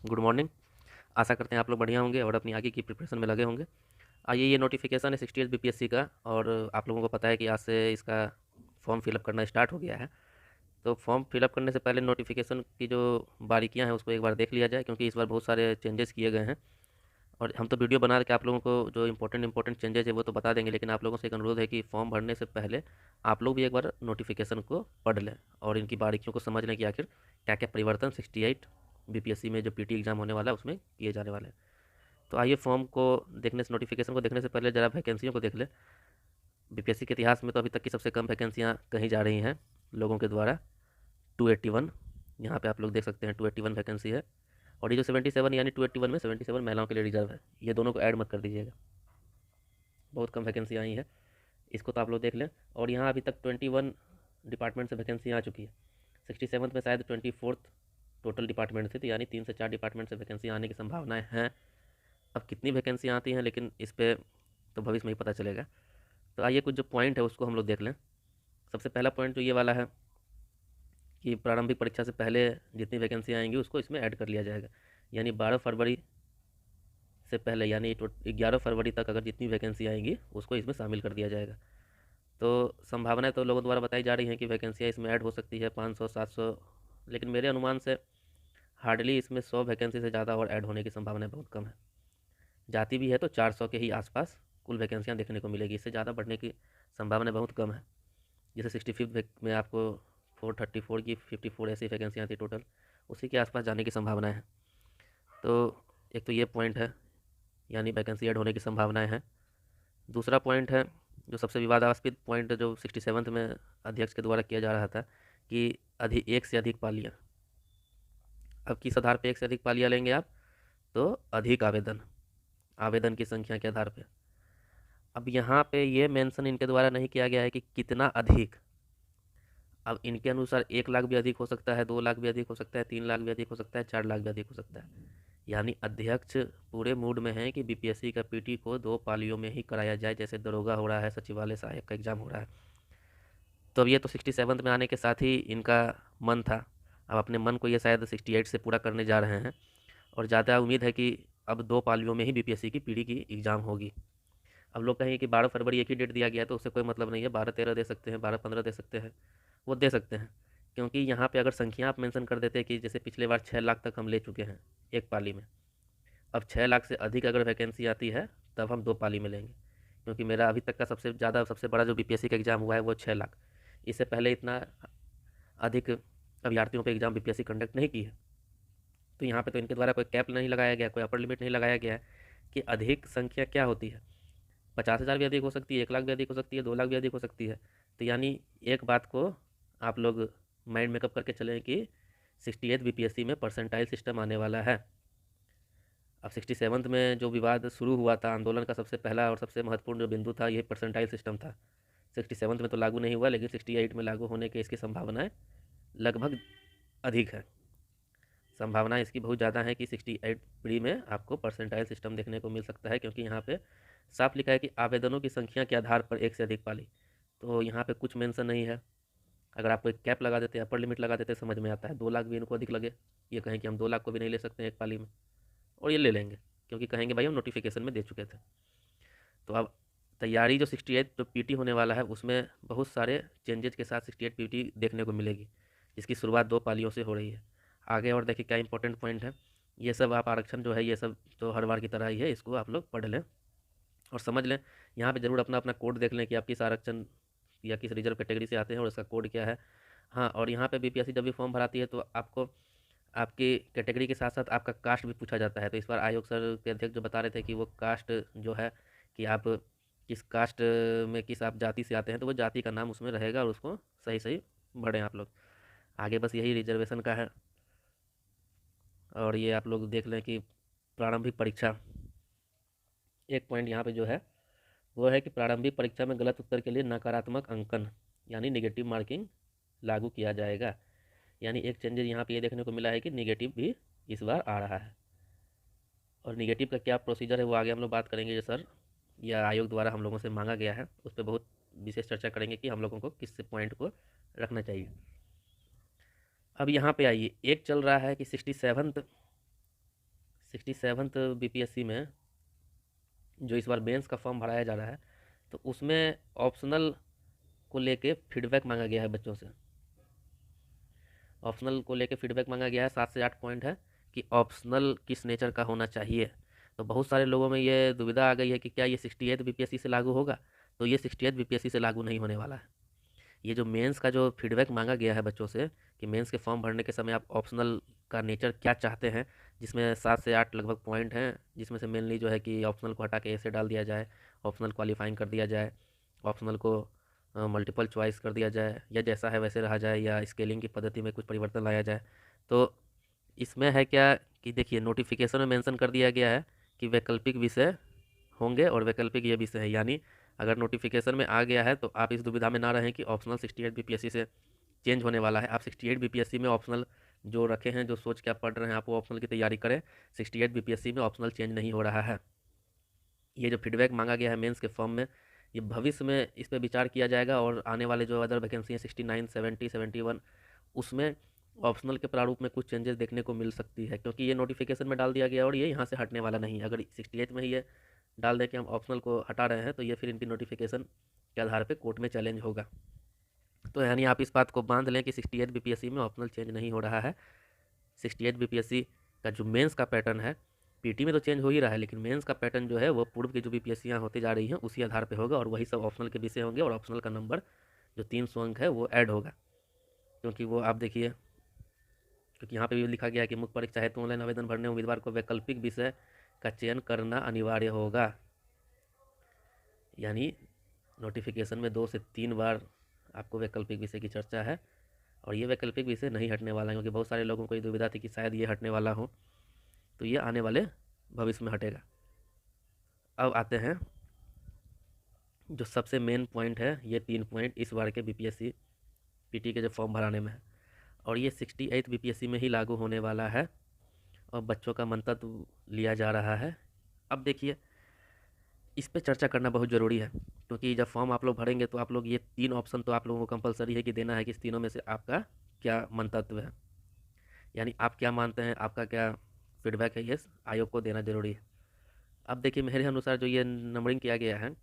Good morning. आशा करते हैं आप लोग बढ़िया होंगे और अपनी आगे की प्रिपरेशन में लगे होंगे। आइए, ये नोटिफिकेशन है 68 बीपीएससी का, और आप लोगों को पता है कि आज से इसका फॉर्म फिलअप करना स्टार्ट हो गया है। तो फॉर्म फिलअप करने से पहले नोटिफिकेशन की जो बारीकियां हैं उसको एक बार देख लिया जाए, क्योंकि इस बार बहुत सारे चेंजेस किए गए हैं। और हम तो वीडियो बना के आप लोगों को जो इंपॉर्टेंट चेंजेस है वो तो बता देंगे, लेकिन आप लोगों से एक अनुरोध है कि फॉर्म भरने से पहले आप लोग भी एक बार नोटिफिकेशन को पढ़ लें और इनकी बारीकियों को समझ लें कि आखिर क्या क्या परिवर्तन 68 बीपीएससी में जो पीटी एग्जाम होने वाला है उसमें किए जाने वाले हैं। तो आइए, फॉर्म को देखने से, नोटिफिकेशन को देखने से पहले ज़रा वैकेंसियों को देख ले। बीपीएससी के इतिहास में तो अभी तक की सबसे कम वैकेंसियाँ कहीं जा रही हैं लोगों के द्वारा, 281। यहाँ पे आप लोग देख सकते हैं 281 वैकेंसी है। और ये जो 77 यानी 281 में 77 महिलाओं के लिए रिजर्व है, ये दोनों को ऐड मत कर दीजिएगा। बहुत कम वैकेंसी आई हैं, इसको तो आप लोग देख लें। और यहाँ अभी तक 21 डिपार्टमेंट से वैकेंसी आ चुकी है। 67 में शायद 24th टोटल डिपार्टमेंट थी, तो यानी 3 से 4 डिपार्टमेंट से वैकेंसी आने की संभावनाएं हैं। अब कितनी वैकेंसी आती हैं लेकिन इस पर तो भविष्य में ही पता चलेगा। तो आइए, कुछ जो पॉइंट है उसको हम लोग देख लें। सबसे पहला पॉइंट तो ये वाला है कि प्रारंभिक परीक्षा से पहले जितनी वैकेंसी आएंगी उसको इसमें ऐड कर लिया जाएगा। यानी 12 फरवरी से पहले, यानी 11 फरवरी तक अगर जितनी वैकेंसी आएंगी उसको इसमें शामिल कर दिया जाएगा। तो संभावनाएं तो लोगों द्वारा बताई जा रही हैं कि वैकेंसियाँ इसमें ऐड हो सकती है 500 700, लेकिन मेरे अनुमान से हार्डली इसमें 100 वैकेंसी से ज़्यादा और ऐड होने की संभावना बहुत कम है। जाती भी है तो 400 के ही आसपास कुल वैकेंसियाँ देखने को मिलेगी, इससे ज़्यादा बढ़ने की संभावना बहुत कम है। जैसे 65 में आपको 434 की 54 ऐसी वैकेंसियाँ थी टोटल, उसी के आसपास जाने की संभावनाएं हैं। तो एक तो ये पॉइंट है, यानी वैकेंसी ऐड होने की संभावनाएं हैं। दूसरा पॉइंट है जो सबसे विवादास्पद पॉइंट, जो 67 में अध्यक्ष के द्वारा किया जा रहा था कि एक से अधिक पालियाँ। अब किस आधार पर एक से अधिक पालियाँ लेंगे आप? तो अधिक आवेदन, आवेदन की संख्या के आधार पर। अब यहाँ पे ये मेंशन इनके द्वारा नहीं किया गया है कि कितना अधिक। अब इनके अनुसार 1 लाख भी अधिक हो सकता है, 2 लाख भी अधिक हो सकता है, 3 लाख भी अधिक हो सकता है, 4 लाख भी अधिक हो सकता है। यानी अध्यक्ष पूरे मूड में है कि बीपीएससी का पीटी को 2 पालियों में ही कराया जाए, जैसे दरोगा हो रहा है, सचिवालय सहायक का एग्जाम हो रहा है। तो अब ये तो 67 में आने के साथ ही इनका मन था। अब अपने मन को ये शायद 68 से पूरा करने जा रहे हैं, और ज़्यादा उम्मीद है कि अब 2 पालियों में ही बीपीएससी की पीटी की एग्ज़ाम होगी। अब लोग कहेंगे कि 12 फरवरी एक ही डेट दिया गया है, तो उससे कोई मतलब नहीं है। 12 13 दे सकते हैं, 12 15 दे सकते हैं, वो दे सकते हैं। क्योंकि यहाँ पे अगर संख्या आप मेंशन कर देते हैं कि जैसे पिछले बार 6 लाख तक हम ले चुके हैं एक पाली में, अब 6 लाख से अधिक अगर वैकेंसी आती है तब हम 2 पाली में लेंगे। क्योंकि मेरा अभी तक का सबसे बड़ा जो बीपीएससी का एग्ज़ाम हुआ है वो 6 लाख। इससे पहले इतना अधिक अभ्यर्थियों पर एग्ज़ाम बीपीएससी कंडक्ट नहीं की है। तो यहाँ पे तो इनके द्वारा कोई कैप नहीं लगाया गया, कोई अपर लिमिट नहीं लगाया गया है कि अधिक संख्या क्या होती है। 50,000 भी अधिक हो सकती है, 1 लाख भी अधिक हो सकती है, 2 लाख भी अधिक हो सकती है। तो यानी एक बात को आप लोग माइंड मेकअप करके चलें कि 68 बीपीएससी में परसेंटाइल सिस्टम आने वाला है। अब 67 में जो विवाद शुरू हुआ था, आंदोलन का सबसे पहला और सबसे महत्वपूर्ण जो बिंदु था, ये परसेंटाइल सिस्टम था। 67 में तो लागू नहीं हुआ, लेकिन 68 में लागू होने की इसकी संभावनाएं लगभग अधिक है। संभावना इसकी बहुत ज़्यादा है कि 68 प्री में आपको परसेंटाइल सिस्टम देखने को मिल सकता है, क्योंकि यहाँ पे साफ लिखा है कि आवेदनों की संख्या के आधार पर एक से अधिक पाली। तो यहाँ पे कुछ मेंशन नहीं है। अगर आप कोई कैप लगा देते, अपर लिमिट लगा देते, समझ में आता है। 2 लाख भी इनको अधिक लगे, ये कहें कि हम 2 लाख को भी नहीं ले सकते हैं एक पाली में, और ये ले लेंगे, क्योंकि कहेंगे भाई हम नोटिफिकेशन में दे चुके थे। तो अब तैयारी जो 68 जो पीटी होने वाला है उसमें बहुत सारे चेंजेज के साथ 68 पीटी देखने को मिलेगी, जिसकी शुरुआत 2 पालियों से हो रही है। आगे और देखिए क्या इंपॉर्टेंट पॉइंट है। ये सब आप आरक्षण जो है ये सब तो हर बार की तरह ही है, इसको आप लोग पढ़ लें और समझ लें। यहाँ पे ज़रूर अपना अपना कोड देख लें कि आप किस आरक्षण या किस रिजर्व कैटेगरी से आते हैं और उसका कोड क्या है। हाँ, और यहाँ पे बीपीएससी जब भी फॉर्म भराती है तो आपको आपकी कैटेगरी के साथ साथ आपका कास्ट भी पूछा जाता है। तो इस बार आयोग सर के अध्यक्ष जो बता रहे थे कि वो कास्ट जो है, कि आप किस कास्ट में, किस आप जाति से आते हैं, तो वो जाति का नाम उसमें रहेगा और उसको सही सही भरें आप लोग। आगे बस यही रिजर्वेशन का है। और ये आप लोग देख लें कि प्रारंभिक परीक्षा, एक पॉइंट यहाँ पे जो है वो है कि प्रारंभिक परीक्षा में गलत उत्तर के लिए नकारात्मक अंकन यानी नेगेटिव मार्किंग लागू किया जाएगा। यानी एक चेंजेस यहाँ पे ये देखने को मिला है कि नेगेटिव भी इस बार आ रहा है। और नेगेटिव का क्या प्रोसीजर है वो आगे हम लोग बात करेंगे, जो सर या आयोग द्वारा हम लोगों से मांगा गया है, उस पर बहुत विशेष चर्चा करेंगे कि हम लोगों को किस पॉइंट को रखना चाहिए। अब यहाँ पे आइए, एक चल रहा है कि 67 67th बीपीएससी में जो इस बार मेंस का फॉर्म भराया जा रहा है, तो उसमें ऑप्शनल को लेके फीडबैक मांगा गया है बच्चों से। ऑप्शनल को लेके फीडबैक मांगा गया है, 7 से 8 पॉइंट है कि ऑप्शनल किस नेचर का होना चाहिए। तो बहुत सारे लोगों में ये दुविधा आ गई है कि क्या ये 68th बीपीएससी से लागू होगा। तो ये 68th बीपीएससी से लागू नहीं होने वाला है। ये जो मेंस का जो फीडबैक मांगा गया है बच्चों से कि मेंस के फॉर्म भरने के समय आप ऑप्शनल का नेचर क्या चाहते हैं, जिसमें 7 से 8 लगभग पॉइंट हैं, जिसमें से मेनली जो है कि ऑप्शनल को हटा के ऐसे डाल दिया जाए, ऑप्शनल क्वालिफाइंग कर दिया जाए, ऑप्शनल को मल्टीपल चॉइस कर दिया जाए, या जैसा है वैसे रहा जाए, या स्केलिंग की पद्धति में कुछ परिवर्तन लाया जाए। तो इसमें है क्या कि देखिए नोटिफिकेशन में मेंशन कर दिया गया है कि वैकल्पिक विषय होंगे, और वैकल्पिक ये विषय है, यानी अगर नोटिफिकेशन में आ गया है तो आप इस दुविधा में ना रहें कि ऑप्शनल 68 बीपीएससी से चेंज होने वाला है। आप 68 बीपीएससी में ऑप्शनल जो रखे हैं, जो सोच के आप पढ़ रहे हैं, आप वो ऑप्शनल की तैयारी करें। 68 बीपीएससी में ऑप्शनल चेंज नहीं हो रहा है। ये जो फीडबैक मांगा गया है मेंस के फॉर्म में, ये भविष्य में इस पर विचार किया जाएगा, और आने वाले जो अदर वैकेंसी हैं 69, 70, 71, उसमें ऑप्शनल के प्रारूप में कुछ चेंजेस देखने को मिल सकती है, क्योंकि ये नोटिफिकेशन में डाल दिया गया और ये यहाँ से हटने वाला नहीं। अगर 68 में ही ये डाल दें कि हम ऑप्शनल को हटा रहे हैं, तो ये फिर इनकी नोटिफिकेशन के आधार पे कोर्ट में चैलेंज होगा। तो यानी आप इस बात को बांध लें कि 68 बीपीएससी में ऑप्शनल चेंज नहीं हो रहा है। 68 बीपीएससी का जो मेंस का पैटर्न है, पीटी में तो चेंज हो ही रहा है, लेकिन मेंस का पैटर्न जो है वो पूर्व की जो बीपीएससियाँ होती जा रही हैं उसी आधार पे होगा, और वही सब ऑप्शनल के विषय होंगे, और ऑप्शनल का नंबर जो 300 अंक है वो ऐड होगा। क्योंकि वो आप देखिए, क्योंकि यहाँ पे भी लिखा गया है कि मुख्य परीक्षा हेतु ऑनलाइन आवेदन भरने उम्मीदवार को वैकल्पिक विषय का चयन करना अनिवार्य होगा। यानी नोटिफिकेशन में 2 से 3 बार आपको वैकल्पिक विषय की चर्चा है, और ये वैकल्पिक विषय नहीं हटने वाला है, क्योंकि बहुत सारे लोगों को ये दुविधा थी कि शायद ये हटने वाला हो, तो ये आने वाले भविष्य में हटेगा। अब आते हैं जो सबसे मेन पॉइंट है, ये 3 पॉइंट इस बार के बीपीएससी पीटी के जो फॉर्म भराने में है, और ये 68 बीपीएससी में ही लागू होने वाला है, और बच्चों का मंतव्य लिया जा रहा है। अब देखिए, इस पे चर्चा करना बहुत ज़रूरी है, क्योंकि जब फॉर्म आप लोग भरेंगे तो आप लोग ये 3 ऑप्शन तो आप लोगों को कंपलसरी है कि देना है कि इस तीनों में से आपका क्या मंतव्य है, यानी आप क्या मानते हैं, आपका क्या फीडबैक है, ये आयोग को देना ज़रूरी है। अब देखिए, मेरे अनुसार जो ये नंबरिंग किया गया है,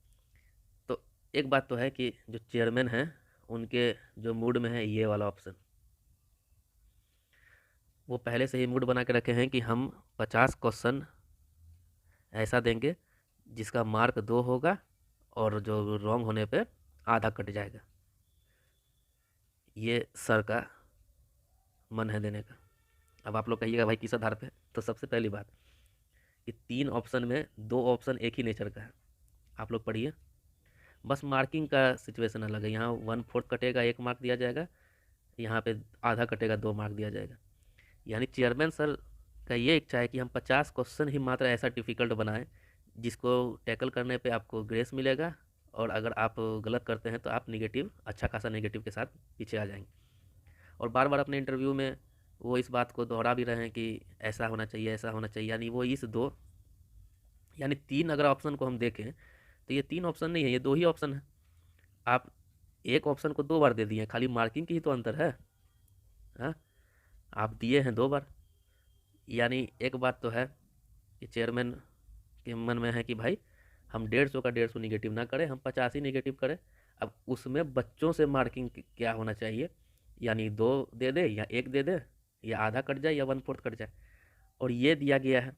तो एक बात तो है कि जो चेयरमैन हैं उनके जो मूड में है ये वाला ऑप्शन, वो पहले से ही मूड बना के रखे हैं कि हम 50 क्वेश्चन ऐसा देंगे जिसका मार्क 2 होगा, और जो रॉन्ग होने पे आधा कट जाएगा। ये सर का मन है देने का। अब आप लोग कहिएगा भाई किस आधार पे, तो सबसे पहली बात कि 3 ऑप्शन में 2 ऑप्शन एक ही नेचर का है। आप लोग पढ़िए, बस मार्किंग का सिचुएशन अलग है। यहाँ 1/4 कटेगा 1 मार्क दिया जाएगा, यहाँ पे आधा कटेगा 2 मार्क दिया जाएगा। यानी चेयरमैन सर का ये इच्छा है कि हम 50 क्वेश्चन ही मात्र ऐसा डिफ़िकल्ट बनाएं जिसको टैकल करने पे आपको ग्रेस मिलेगा, और अगर आप गलत करते हैं तो आप नेगेटिव, अच्छा खासा नेगेटिव के साथ पीछे आ जाएंगे। और बार बार अपने इंटरव्यू में वो इस बात को दोहरा भी रहे हैं कि ऐसा होना चाहिए, ऐसा होना चाहिए, यानी वो इस दो, यानी 3 अगर ऑप्शन को हम देखें तो ये 3 ऑप्शन नहीं है, ये 2 ही ऑप्शन है। आप एक ऑप्शन को 2 बार दे दिए हैं, खाली मार्किंग की ही तो अंतर है। हाँ, आप दिए हैं 2 बार। यानी एक बात तो है कि चेयरमैन के मन में है कि भाई हम 150 का 150 निगेटिव ना करें, हम 50 ही निगेटिव करें। अब उसमें बच्चों से मार्किंग क्या होना चाहिए, यानी 2 दे दे या 1 दे दे, या आधा कट जाए या 1/4 कट जाए। और ये दिया गया है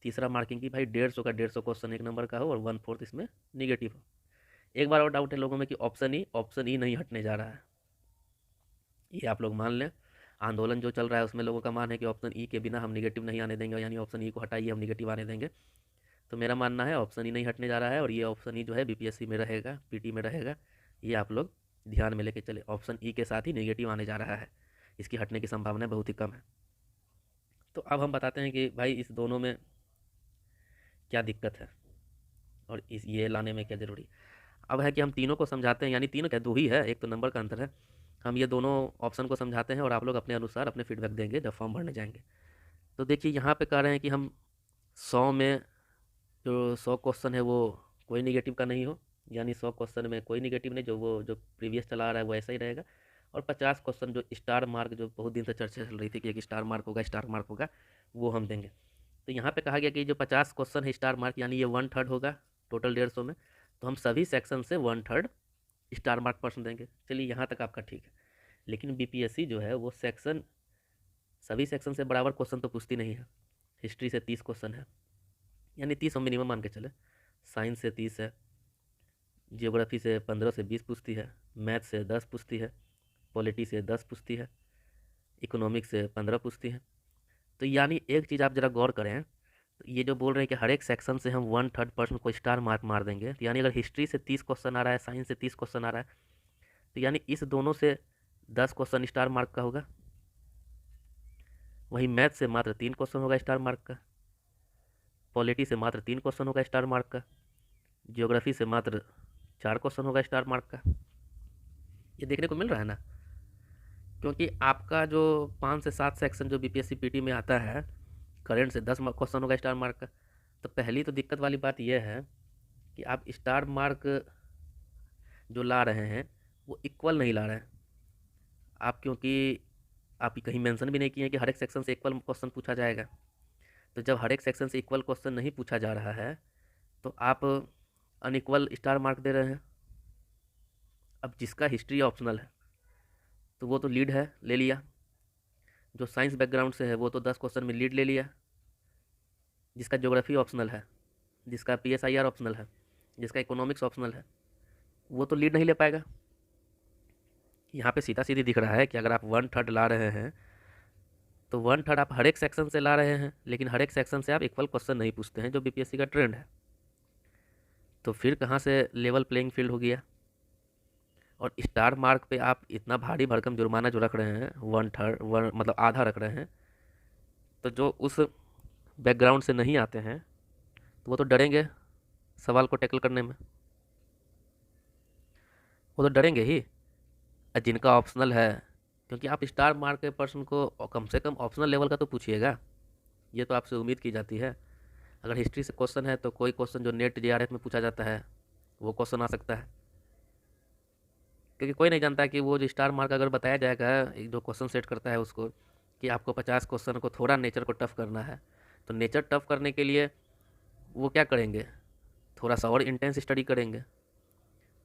तीसरा मार्किंग की भाई 150 का 150 क्वेश्चन 1 नंबर का हो, और 1/4 इसमें निगेटिव हो। एक बार और डाउट है लोगों में कि ऑप्शन ई नहीं हटने जा रहा है, ये आप लोग मान लें। आंदोलन जो चल रहा है उसमें लोगों का मान है कि ऑप्शन ई के बिना हम निगेटिव नहीं आने देंगे, यानी ऑप्शन ई को हटाइए हम निगेटिव आने देंगे। तो मेरा मानना है ऑप्शन ई नहीं हटने जा रहा है, और ये ऑप्शन ई जो है बीपीएससी में रहेगा, पीटी में रहेगा। ये आप लोग ध्यान में लेके चले, ऑप्शन ई के साथ ही नेगेटिव आने जा रहा है, इसकी हटने की संभावना बहुत ही कम है। तो अब हम बताते हैं कि भाई इस दोनों में क्या दिक्कत है, और इस ये लाने में क्या ज़रूरी। अब है कि हम तीनों को समझाते हैं, यानी तीनों क्या, 2 ही है, एक तो नंबर का अंतर है। हम ये दोनों ऑप्शन को समझाते हैं, और आप लोग अपने अनुसार अपने फीडबैक देंगे जब फॉर्म भरने जाएंगे। तो देखिए, यहाँ पे कह रहे हैं कि हम 100 में जो 100 क्वेश्चन है वो कोई निगेटिव का नहीं हो, यानी 100 क्वेश्चन में कोई निगेटिव नहीं, जो प्रीवियस चला आ रहा है वो ऐसा ही रहेगा। और 50 क्वेश्चन जो स्टार मार्क, जो बहुत दिन से चर्चा चल रही थी कि एक स्टार मार्क होगा, स्टार मार्क होगा, वो हम देंगे। तो यहाँ पे कहा गया कि जो 50 क्वेश्चन है स्टार मार्क, यानी ये 1/3 होगा टोटल 150 में, तो हम सभी सेक्शन से 1/3 स्टार मार्क पर्सन देंगे। चलिए यहाँ तक आपका ठीक है। लेकिन बीपीएससी जो है वो सभी सेक्शन से बराबर क्वेश्चन तो पूछती नहीं है। हिस्ट्री से 30 क्वेश्चन है, यानी 30 हम मिनिमम मान के चले। साइंस से 30 है, जियोग्राफी से 15 से 20 पूछती है, मैथ से 10 पूछती है, पॉलिटी से 10 पूछती है, इकोनॉमिक्स से 15 पूछती है। तो यानी एक चीज़ आप ज़रा गौर करें, तो ये जो बोल रहे हैं कि हर एक सेक्शन से हम 1/3 पर्सन को स्टार मार्क मार देंगे, तो यानी अगर हिस्ट्री से 30 क्वेश्चन आ रहा है, साइंस से 30 क्वेश्चन आ रहा है, तो यानी इस दोनों से 10 क्वेश्चन स्टार मार्क का होगा। वहीं मैथ से मात्र 3 क्वेश्चन होगा स्टार मार्क का, पॉलिटी से मात्र 3 क्वेश्चन होगा स्टार मार्क का, जियोग्राफी से मात्र 4 क्वेश्चन होगा स्टार मार्क का। ये देखने को मिल रहा है ना, क्योंकि आपका जो 5 से 7 सेक्शन जो बीपीएससी पीटी में आता है, करंट से 10 क्वेश्चन होगा स्टार मार्क का। तो पहली तो दिक्कत वाली बात यह है कि आप स्टार मार्क जो ला रहे हैं वो इक्वल नहीं ला रहे हैं आप, क्योंकि आप कहीं मेंशन भी नहीं किए हैं कि हर एक सेक्शन से इक्वल क्वेश्चन पूछा जाएगा। तो जब हर एक सेक्शन से इक्वल क्वेश्चन नहीं पूछा जा रहा है तो आप अनइक्वल स्टार मार्क दे रहे हैं। अब जिसका हिस्ट्री ऑप्शनल है तो वो तो लीड है, ले लिया। जो साइंस बैकग्राउंड से है वो तो 10 क्वेश्चन में लीड ले लिया। जिसका ज्योग्राफी ऑप्शनल है, जिसका पीएसआईआर ऑप्शनल है, जिसका इकोनॉमिक्स ऑप्शनल है, वो तो लीड नहीं ले पाएगा। यहाँ पे सीधा सीधी दिख रहा है कि अगर आप 1/3 ला रहे हैं तो 1/3 आप हर एक सेक्शन से ला रहे हैं, लेकिन हर एक सेक्शन से आप इक्वल क्वेश्चन नहीं पूछते हैं, जो बीपीएससी का ट्रेंड है। तो फिर कहाँ से लेवल प्लेइंग फील्ड हो गया। और स्टार मार्क पे आप इतना भारी भरकम जुर्माना जो रख रहे हैं, 1/3 मतलब आधा रख रहे हैं, तो जो उस बैकग्राउंड से नहीं आते हैं तो वो तो डरेंगे सवाल को टैकल करने में, वो तो डरेंगे ही। और जिनका ऑप्शनल है, क्योंकि आप स्टार मार्क के पर्सन को कम से कम ऑप्शनल लेवल का तो पूछिएगा, ये तो आपसे उम्मीद की जाती है। अगर हिस्ट्री से क्वेश्चन है तो कोई क्वेश्चन जो नेट जीआरएफ में पूछा जाता है वो क्वेश्चन आ सकता है, क्योंकि कोई नहीं जानता कि वो जो स्टार मार्क अगर बताया जाएगा, एक जो क्वेश्चन सेट करता है उसको, कि आपको 50 क्वेश्चन को थोड़ा नेचर को टफ करना है, तो नेचर टफ करने के लिए वो क्या करेंगे, थोड़ा सा और इंटेंस स्टडी करेंगे।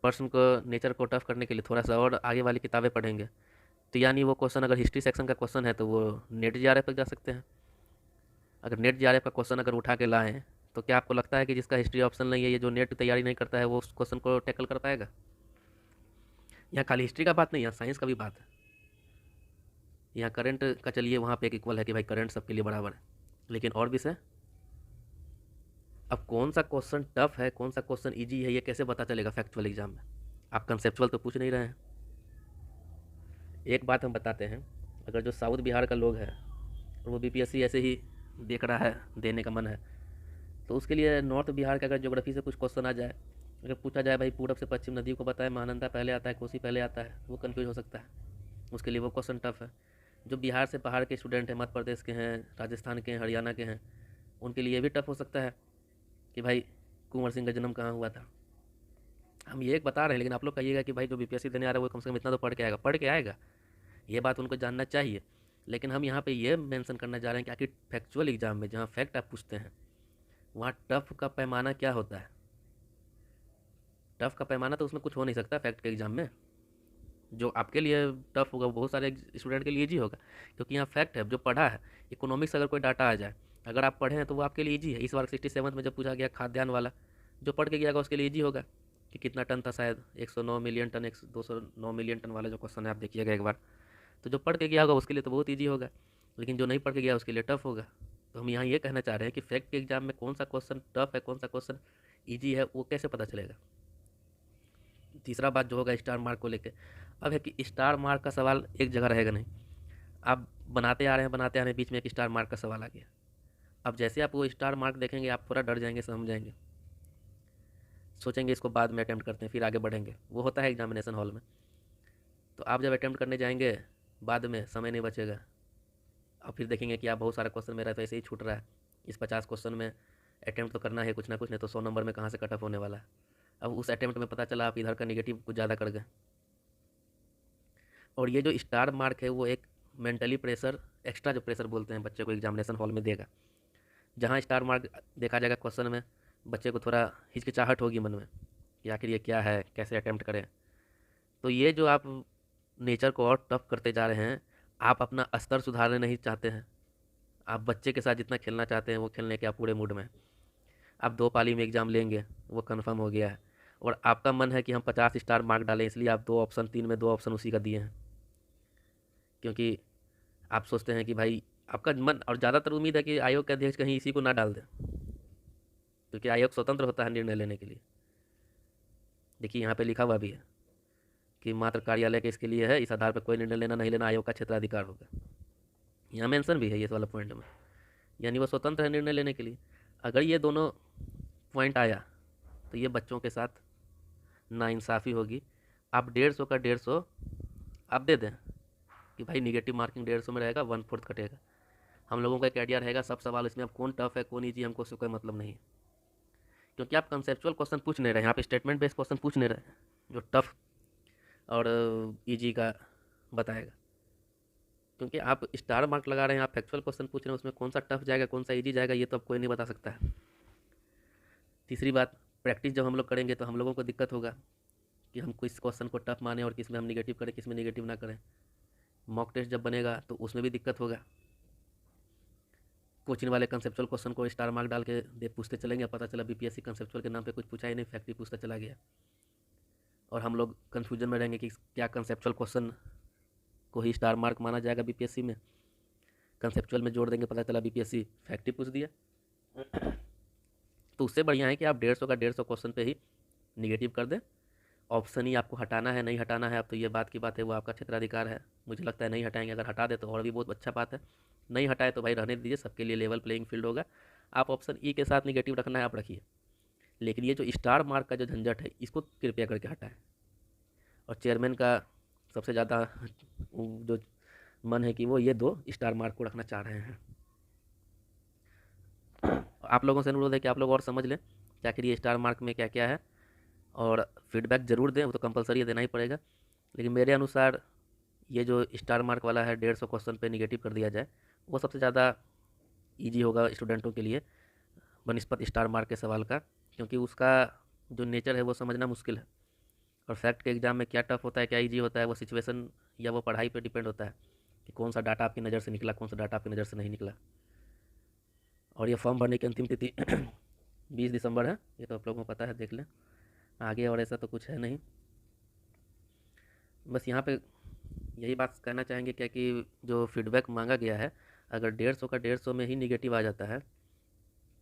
पर्सन को नेचर को टफ करने के लिए थोड़ा सा और आगे वाली किताबें पढ़ेंगे। तो यानी वो क्वेश्चन अगर हिस्ट्री सेक्शन का क्वेश्चन है तो वो नेट जीआरएफ तक जा सकते हैं। अगर नेट जीआरएफ का क्वेश्चन अगर उठा के लाएँ तो क्या आपको लगता है कि जिसका हिस्ट्री ऑप्शन नहीं है, ये जो नेट की तैयारी नहीं करता है, वो उस क्वेश्चन को टैकल कर पाएगा? यहाँ खाली हिस्ट्री का बात नहीं, यहाँ साइंस का भी बात है। यहाँ करंट का चलिए वहाँ पे एक इक्वल है कि भाई करंट सबके लिए बराबर है, लेकिन और विषय, अब कौन सा क्वेश्चन टफ है, कौन सा क्वेश्चन इजी है, ये कैसे पता चलेगा फैक्चुअल एग्जाम में? आप कंसेप्चुअल तो पूछ नहीं रहे हैं। एक बात हम बताते हैं, अगर जो साउथ बिहार का लोग है और वो बीपीएससी ऐसे ही देख रहा है, देने का मन है, तो उसके लिए नॉर्थ बिहार का अगर ज्योग्राफी से कुछ क्वेश्चन आ जाए, अगर पूछा जाए भाई पूरब से पश्चिम नदी को पता है, महानंदा पहले आता है, कोसी पहले आता है, वो कन्फ्यूज हो सकता है, उसके लिए वो क्वेश्चन टफ है। जो बिहार से बाहर के स्टूडेंट हैं, मध्य प्रदेश के हैं, राजस्थान के हैं, हरियाणा के हैं, उनके लिए भी टफ हो सकता है कि भाई कुंवर सिंह का जन्म कहाँ हुआ था। हम ये एक बता रहे हैं, लेकिन आप लोग कहिएगा कि भाई जो बीपीएससी देने आ रहा है वो कम से कम इतना तो पढ़ के आएगा, पढ़ के आएगा, ये बात उनको जानना चाहिए। लेकिन हम यहाँ पे ये मेंशन करना चाह रहे हैं कि आखिर फैक्चुअल एग्जाम में जहाँ फैक्ट आप पूछते हैं, वहाँ टफ का पैमाना क्या होता है? टफ का पैमाना तो उसमें कुछ हो नहीं सकता फैक्ट के एग्ज़ाम में। जो आपके लिए टफ होगा बहुत सारे स्टूडेंट के लिए ईजी होगा, क्योंकि यहाँ फैक्ट है, जो पढ़ा है। इकोनॉमिक्स अगर कोई डाटा आ जाए, अगर आप पढ़े हैं तो वो आपके लिए ईजी है। इस बार 67 में जब पूछा गया खाद्यान्न वाला, जो पढ़ के गया होगा उसके लिए ईजी होगा कि कितना टन था, शायद 109 मिलियन टन, 209 मिलियन टन वाला जो क्वेश्चन है आप देखिएगा एक बार, तो जो पढ़ के गया होगा उसके लिए तो बहुत ईजी होगा, लेकिन जो नहीं पढ़ के गया उसके लिए टफ होगा। तो हम यहाँ ये कहना चाह रहे हैं कि फैक्ट के एग्जाम में कौन सा क्वेश्चन टफ है, कौन सा क्वेश्चन ईजी है, वो कैसे पता चलेगा? तीसरा बात जो होगा स्टार मार्क को लेके, अब है कि स्टार मार्क का सवाल एक जगह रहेगा नहीं। आप बनाते आ रहे हैं, बनाते आ रहे हैं, बीच में एक स्टार मार्क का सवाल आ गया। अब जैसे आप वो स्टार मार्क देखेंगे आप थोड़ा डर जाएंगे, समझ जाएंगे, सोचेंगे इसको बाद में अटैम्प्ट करते हैं, फिर आगे बढ़ेंगे। वो होता है एग्जामिनेशन हॉल में। तो आप जब अटैम्प्ट करने जाएंगे बाद में समय नहीं बचेगा, अब फिर देखेंगे कि आप बहुत सारा क्वेश्चन मेरा तो ऐसे ही छूट रहा है, इस 50 क्वेश्चन में अटैम्प्ट तो करना है कुछ ना कुछ, नहीं तो 100 नंबर में कहाँ से कट ऑफ होने वाला है। अब उस अटैम्प्ट में पता चला आप इधर का निगेटिव कुछ ज़्यादा कर गए। और ये जो स्टार मार्क है वो एक मेंटली प्रेशर, एक्स्ट्रा जो प्रेशर बोलते हैं बच्चे को एग्जामिनेशन हॉल में देगा। जहाँ स्टार मार्क देखा जाएगा क्वेश्चन में, बच्चे को थोड़ा हिचकिचाहट होगी मन में कि आखिर ये क्या है, कैसे अटेम्प्ट करें। तो ये जो आप नेचर को और टफ करते जा रहे हैं, आप अपना स्तर सुधारने नहीं चाहते हैं। आप बच्चे के साथ जितना खेलना चाहते हैं वो खेलने के आप पूरे मूड में हैं। आप 2 पाली में एग्ज़ाम लेंगे, वो कन्फर्म हो गया है। और आपका मन है कि हम 50 स्टार मार्क डालें, इसलिए आप 2 ऑप्शन 3 में 2 ऑप्शन उसी का दिए हैं। क्योंकि आप सोचते हैं कि भाई आपका मन, और ज़्यादातर उम्मीद है कि आयोग के अध्यक्ष कहीं इसी को ना डाल दें, क्योंकि आयोग स्वतंत्र होता है निर्णय लेने के लिए। देखिए यहाँ पे लिखा हुआ भी है कि मात्र कार्यालय के इसके लिए है, इस आधार पर कोई निर्णय लेना नहीं लेना आयोग का क्षेत्राधिकार होगा। यहाँ मेंशन भी है ये वाला पॉइंट में, यानी वो स्वतंत्र है निर्णय लेने के लिए। अगर ये दोनों पॉइंट आया तो ये बच्चों के साथ नाइंसाफ़ी होगी। आप 150 का 150 आप दे दें कि भाई निगेटिव मार्किंग 150 में रहेगा, 1/4 कटेगा। हम लोगों का एक आइडिया रहेगा, सब सवाल इसमें अब कौन टफ है कौन ईजी, हमको उससे कोई मतलब नहीं है। क्योंकि आप कंसेप्चुअल क्वेश्चन पूछ नहीं रहे हैं, आप स्टेटमेंट बेस्ड क्वेश्चन पूछ नहीं रहे हैं जो टफ और ईजी का बताएगा। क्योंकि आप स्टार मार्क लगा रहे हैं, आप फैक्चुअल क्वेश्चन पूछ रहे हैं, उसमें कौन सा टफ जाएगा कौन सा ईजी जाएगा ये तो अब कोई नहीं बता सकता है। तीसरी बात, प्रैक्टिस जब हम लोग करेंगे तो हम लोगों को दिक्कत होगा कि हम किस क्वेश्चन को टफ माने और किस में हम निगेटिव करें, किस में निगेटिव ना करें। मॉक टेस्ट जब बनेगा तो उसमें भी दिक्कत होगा। कोचिंग वाले कंसेप्चुअल क्वेश्चन को स्टार मार्क डाल के दे पूछते चलेंगे, पता चला बीपीएससी कंसेप्चुअल के नाम पे कुछ पूछा ही नहीं, फैक्ट्री पूछता चला गया। और हम लोग कन्फ्यूजन में रहेंगे कि क्या कंसेप्चुअल क्वेश्चन को ही स्टार मार्क माना जाएगा बीपीएससी में, कंसेप्चुअल में जोड़ देंगे, पता चला बीपीएससी फैक्ट्री पूछ दिया। तो उससे बढ़िया है कि आप 150 का 150 क्वेश्चन पे ही निगेटिव कर दें। ऑप्शन ही आपको हटाना है नहीं हटाना है, अब तो ये बात की बात है, वो आपका क्षेत्राधिकार है। मुझे लगता है नहीं हटाएंगे, अगर हटा दे तो और भी बहुत अच्छा बात है। नहीं हटाए तो भाई रहने दीजिए, सबके लिए लेवल प्लेइंग फील्ड होगा। आप ऑप्शन ई के साथ निगेटिव रखना है आप रखिए, लेकिन ये जो स्टार मार्क का जो झंझट है इसको कृपया करके हटाएं। और चेयरमैन का सबसे ज़्यादा जो मन है कि वो ये 2 स्टार मार्क को रखना चाह रहे हैं। आप लोगों से अनुरोध है कि आप लोग और समझ लें कि आखिर ये स्टार मार्क में क्या क्या है, और फीडबैक ज़रूर दें, वो तो कंपलसरी देना ही पड़ेगा। लेकिन मेरे अनुसार ये जो स्टार मार्क वाला है 150 क्वेश्चन पे निगेटिव कर दिया जाए, वो सबसे ज़्यादा ईजी होगा स्टूडेंटों के लिए बनिस्पत स्टार मार्क के सवाल का। क्योंकि उसका जो नेचर है वो समझना मुश्किल है। और फैक्ट के एग्ज़ाम में क्या टफ होता है क्या ईजी होता है, वो सिचुएशन या वो पढ़ाई पे डिपेंड होता है कि कौन सा डाटा आपकी नज़र से निकला, कौन सा डाटा आपकी नज़र से नहीं निकला। और ये फॉर्म भरने की अंतिम तिथि 20 दिसंबर है, ये तो आप लोगों को पता है, देख लें आगे। और ऐसा तो कुछ है नहीं, बस यहाँ पे यही बात कहना चाहेंगे क्या कि जो फीडबैक मांगा गया है, अगर 150 का 150 में ही निगेटिव आ जाता है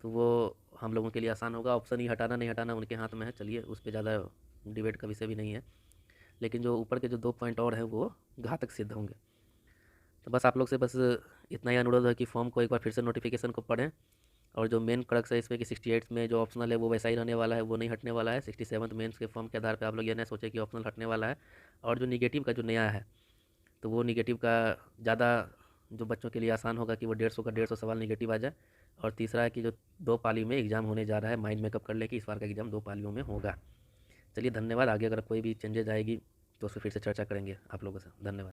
तो वो हम लोगों के लिए आसान होगा। ऑप्शन ही हटाना नहीं हटाना उनके हाथ में है, चलिए उस पर ज़्यादा डिबेट का विषय भी नहीं है। लेकिन जो ऊपर के जो 2 पॉइंट और हैं वो घातक सिद्ध होंगे। तो बस आप लोग से बस इतना ही अनुरोध है कि फॉर्म को एक बार फिर से नोटिफिकेशन को पढ़ें। और जो मेन क्रक्स है इसमें कि 68 में जो ऑप्शनल है वो वैसा ही रहने वाला है, वो नहीं हटने वाला है। 67 मेंस के फॉर्म के आधार पे आप लोग ये ना सोचें कि ऑप्शनल हटने वाला है। और जो निगेटिव का जो नया है, तो वो निगेटिव का ज़्यादा जो बच्चों के लिए आसान होगा कि वो 150 का 150 सवाल निगेटिव आ जाए। और तीसरा है कि जो 2 पाली में एग्ज़ाम होने जा रहा है, माइंड मेकअप कर ले कि इस बार का एग्ज़ाम 2 पालियों में होगा। चलिए धन्यवाद। आगे अगर कोई भी चेंजेज आएगी तो उस पर फिर से चर्चा करेंगे आप लोगों से। धन्यवाद।